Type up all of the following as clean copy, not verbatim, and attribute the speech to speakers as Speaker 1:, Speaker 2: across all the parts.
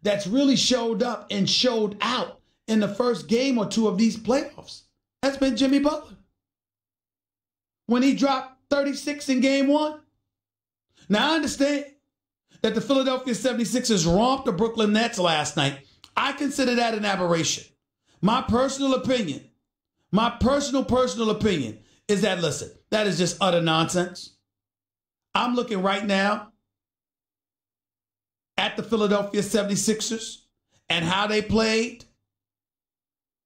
Speaker 1: that's really showed up and showed out in the first game or two of these playoffs has been Jimmy Butler. When he dropped 36 in game one. Now, I understand that the Philadelphia 76ers romped the Brooklyn Nets last night. I consider that an aberration. My personal opinion is that, listen, that is just utter nonsense. I'm looking right now at the Philadelphia 76ers and how they played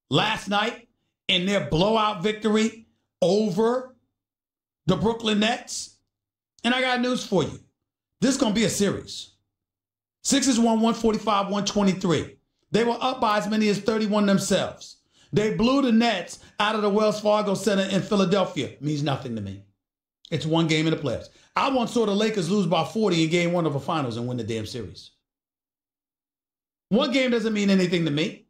Speaker 1: last night in their blowout victory over the Brooklyn Nets. And I got news for you. This is going to be a series. Sixers won 145-123. They were up by as many as 31 themselves. They blew the Nets out of the Wells Fargo Center in Philadelphia. It means nothing to me. It's one game in the playoffs. I once saw the Lakers lose by 40 in game one of a finals and win the damn series. One game doesn't mean anything to me.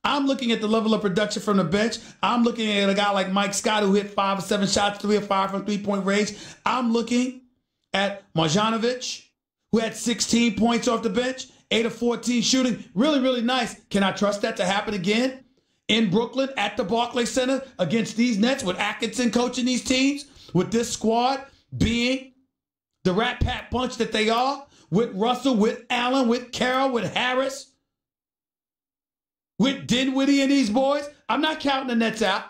Speaker 1: I'm looking at the level of production from the bench. I'm looking at a guy like Mike Scott who hit 5 or 7 shots, 3 or 5 from three-point range. I'm looking at Marjanovic, who had 16 points off the bench, 8 of 14 shooting. Really, really nice. Can I trust that to happen again in Brooklyn at the Barclays Center against these Nets with Atkinson coaching these teams, with this squad being the Rat Pack bunch that they are, with Russell, with Allen, with Carroll, with Harris, with Dinwiddie and these boys? I'm not counting the Nets out.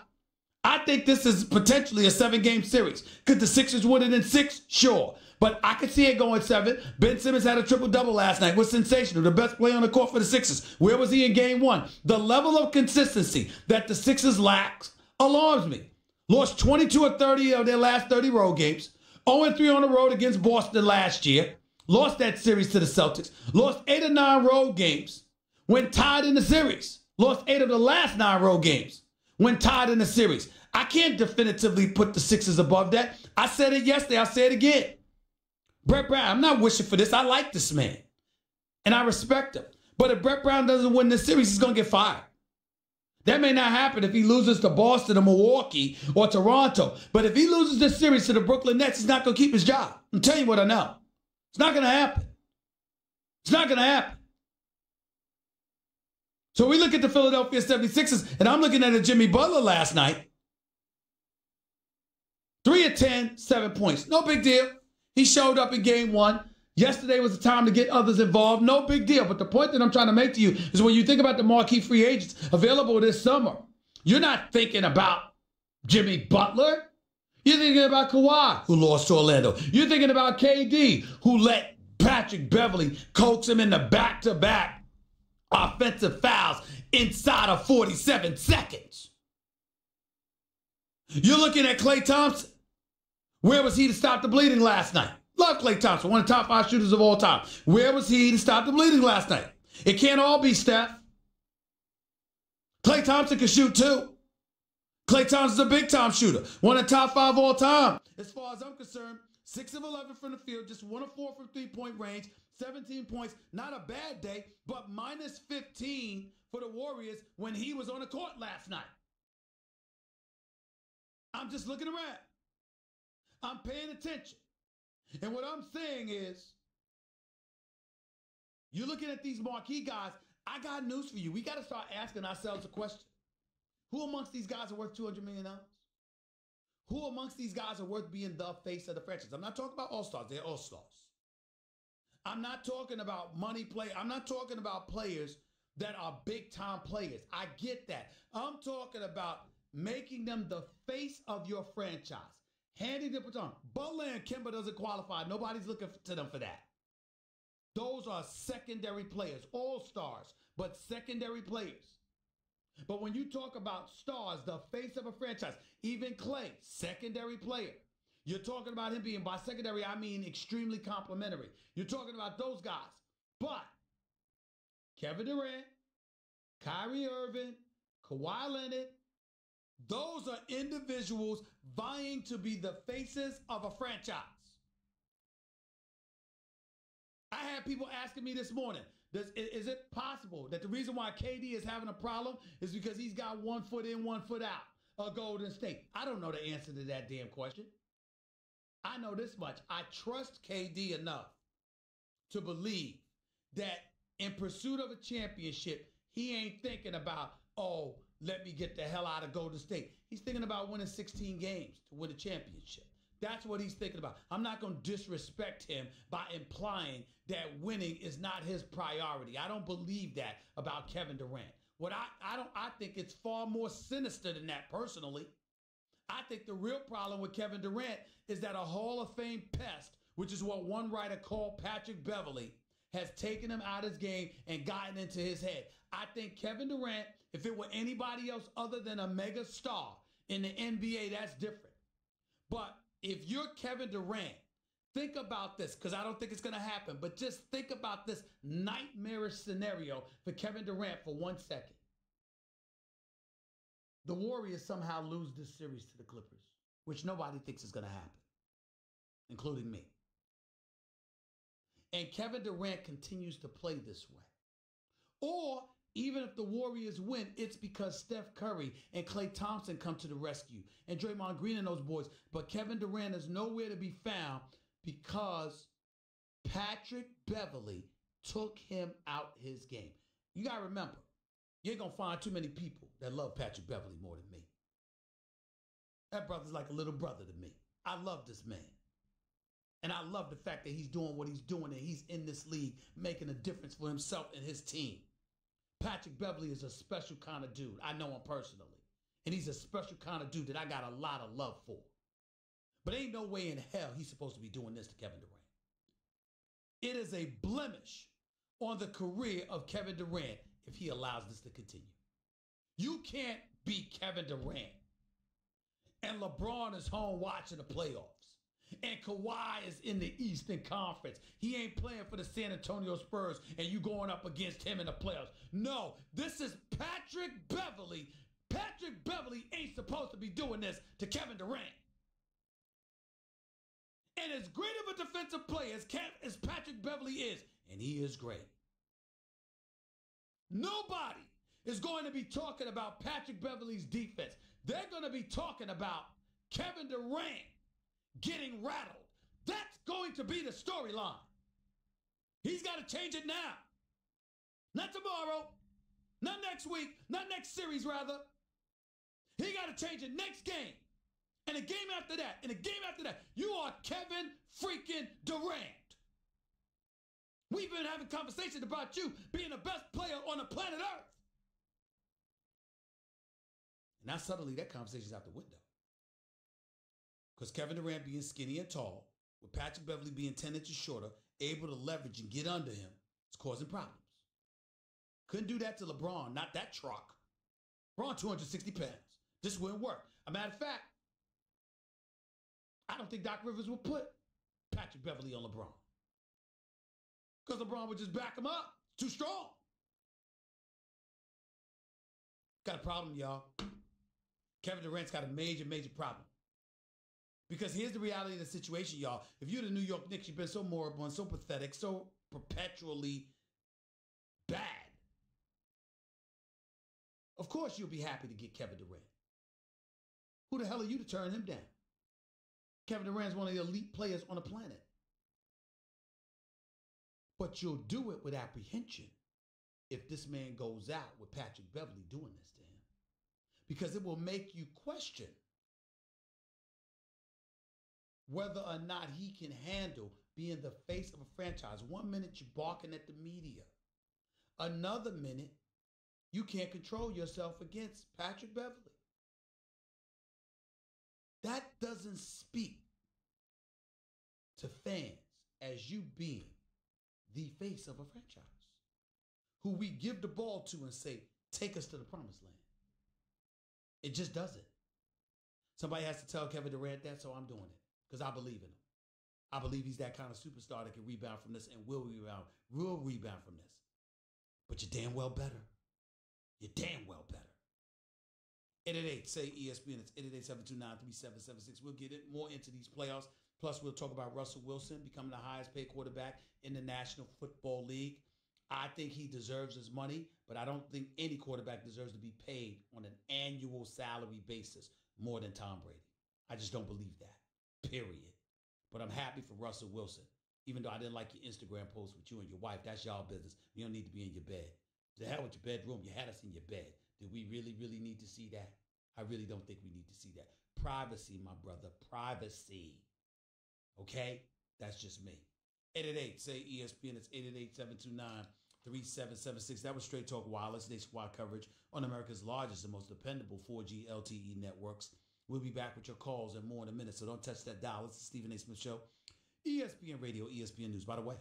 Speaker 1: I think this is potentially a 7-game series. Could the Sixers win it in 6? Sure. But I could see it going 7. Ben Simmons had a triple-double last night. Was sensational. The best player on the court for the Sixers. Where was he in game 1? The level of consistency that the Sixers lack alarms me. Lost 22 or 30 of their last 30 road games. 0-3 on the road against Boston last year. Lost that series to the Celtics. Lost 8 or 9 road games. Went tied in the series. Lost 8 of the last 9 road games. Went tied in the series. I can't definitively put the Sixers above that. I said it yesterday. I'll say it again. Brett Brown, I'm not wishing for this. I like this man. And I respect him. But if Brett Brown doesn't win this series, he's going to get fired. That may not happen if he loses to Boston or Milwaukee or Toronto. But if he loses this series to the Brooklyn Nets, he's not going to keep his job. I'm telling you what I know. It's not going to happen. It's not going to happen. So we look at the Philadelphia 76ers, and I'm looking at a Jimmy Butler last night. 3 of 10, 7 points. No big deal. He showed up in game 1. Yesterday was the time to get others involved. No big deal. But the point that I'm trying to make to you is when you think about the marquee free agents available this summer, you're not thinking about Jimmy Butler. You're thinking about Kawhi, who lost to Orlando. You're thinking about KD, who let Patrick Beverley coax him into back-to-back offensive fouls inside of 47 seconds. You're looking at Klay Thompson. Where was he to stop the bleeding last night? Love Klay Thompson, one of the top 5 shooters of all time. Where was he to stop the bleeding last night? It can't all be Steph. Klay Thompson can shoot too. Klay Thompson's a big-time shooter. One of the top 5 all time. As far as I'm concerned, 6 of 11 from the field, just 1 of 4 from three-point range, 17 points. Not a bad day, but minus 15 for the Warriors when he was on the court last night. I'm just looking around. I'm paying attention. And what I'm saying is, you're looking at these marquee guys. I got news for you. We got to start asking ourselves a question. Who amongst these guys are worth $200 million? Who amongst these guys are worth being the face of the franchise? I'm not talking about all-stars. They're all-stars. I'm not talking about money play. I'm not talking about players that are big-time players. I get that. I'm talking about making them the face of your franchise. Handing the baton. Butler and Kemba doesn't qualify. Nobody's looking to them for that. Those are secondary players. All-stars, but secondary players. But when you talk about stars, the face of a franchise, even Klay, secondary player. You're talking about him being, by secondary, I mean extremely complimentary. You're talking about those guys. But Kevin Durant, Kyrie Irving, Kawhi Leonard, those are individuals vying to be the faces of a franchise. I had people asking me this morning, is it possible that the reason why KD is having a problem is because he's got 1 foot in, 1 foot out of Golden State? I don't know the answer to that damn question. I know this much. I trust KD enough to believe that in pursuit of a championship, he ain't thinking about, oh, let me get the hell out of Golden State. He's thinking about winning 16 games to win a championship. That's what he's thinking about. I'm not going to disrespect him by implying that winning is not his priority. I don't believe that about Kevin Durant. I think it's far more sinister than that personally. I think the real problem with Kevin Durant is that a Hall of Fame pest, which is what one writer called Patrick Beverley, has taken him out of his game and gotten into his head. I think Kevin Durant, if it were anybody else other than a mega star in the NBA, that's different. But if you're Kevin Durant, think about this, because I don't think it's going to happen, but just think about this nightmarish scenario for Kevin Durant for 1 second. The Warriors somehow lose this series to the Clippers, which nobody thinks is going to happen, including me. And Kevin Durant continues to play this way. Or even if the Warriors win, it's because Steph Curry and Klay Thompson come to the rescue and Draymond Green and those boys. But Kevin Durant is nowhere to be found because Patrick Beverley took him out his game. You got to remember, you ain't going to find too many people that love Patrick Beverley more than me. That brother's like a little brother to me. I love this man. And I love the fact that he's doing what he's doing and he's in this league making a difference for himself and his team. Patrick Beverley is a special kind of dude. I know him personally. And he's a special kind of dude that I got a lot of love for. But ain't no way in hell he's supposed to be doing this to Kevin Durant. It is a blemish on the career of Kevin Durant if he allows this to continue. You can't beat Kevin Durant and LeBron is home watching the playoffs. And Kawhi is in the Eastern Conference. He ain't playing for the San Antonio Spurs and you going up against him in the playoffs. No, this is Patrick Beverley. Patrick Beverley ain't supposed to be doing this to Kevin Durant. And as great of a defensive player as Patrick Beverley is, and he is great, nobody is going to be talking about Patrick Beverley's defense. They're going to be talking about Kevin Durant getting rattled. That's going to be the storyline. He's got to change it now. Not tomorrow, not next week, not next series rather. He got to change it next game. And a game after that, and a game after that. You are Kevin freaking Durant. We've been having conversations about you being the best player on the planet Earth. And now suddenly that conversation's out the window. Because Kevin Durant being skinny and tall, with Patrick Beverley being 10 inches shorter, able to leverage and get under him, it's causing problems. Couldn't do that to LeBron, not that truck. LeBron 260 pounds. This wouldn't work. A matter of fact, I don't think Doc Rivers would put Patrick Beverley on LeBron. Because LeBron would just back him up. It's too strong. Got a problem, y'all. Kevin Durant's got a major, major problem. Because here's the reality of the situation, y'all. If you're the New York Knicks, you've been so moribund, so pathetic, so perpetually bad. Of course you'll be happy to get Kevin Durant. Who the hell are you to turn him down? Kevin Durant's one of the elite players on the planet. But you'll do it with apprehension if this man goes out with Patrick Beverley doing this to him. Because it will make you question whether or not he can handle being the face of a franchise. 1 minute you're barking at the media. Another minute, you can't control yourself against Patrick Beverley. That doesn't speak to fans as you being the face of a franchise who we give the ball to and say, take us to the promised land. It just doesn't. Somebody has to tell Kevin Durant that, so I'm doing it. Because I believe in him. I believe he's that kind of superstar that can rebound from this and will rebound from this. But you're damn well better. You're damn well better. 888, say ESPN. It's 888-729-3776. We'll get it more into these playoffs. Plus, we'll talk about Russell Wilson becoming the highest paid quarterback in the National Football League. I think he deserves his money, but I don't think any quarterback deserves to be paid on an annual salary basis more than Tom Brady. I just don't believe that. Period. But I'm happy for Russell Wilson Even though I didn't like your Instagram post with you and your wife, that's y'all business. You don't need to be in your bed. To hell with your bedroom. You had us in your bed. Do we really, really need to see that? I really don't think we need to see that. Privacy, my brother. Privacy. Okay? That's just me. 888, say ESPN. It's 888-729-3776. That was Straight Talk Wireless nationwide coverage on America's largest and most dependable 4G LTE networks. We'll be back with your calls and more in a minute, so don't touch that dial. It's the Stephen A. Smith Show. ESPN Radio, ESPN News. By the way,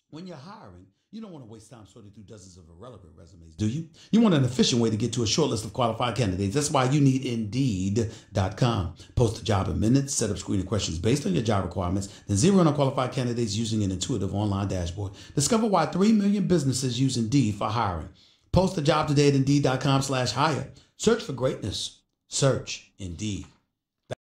Speaker 1: when you're hiring, you don't want to waste time sorting through dozens of irrelevant resumes, do you? You want an efficient way to get to a short list of qualified candidates. That's why you need Indeed.com. Post a job in minutes, set up screening questions based on your job requirements, then zero in on qualified candidates using an intuitive online dashboard. Discover why 3 million businesses use Indeed for hiring. Post a job today at Indeed.com/hire. Search for greatness. Search Indeed.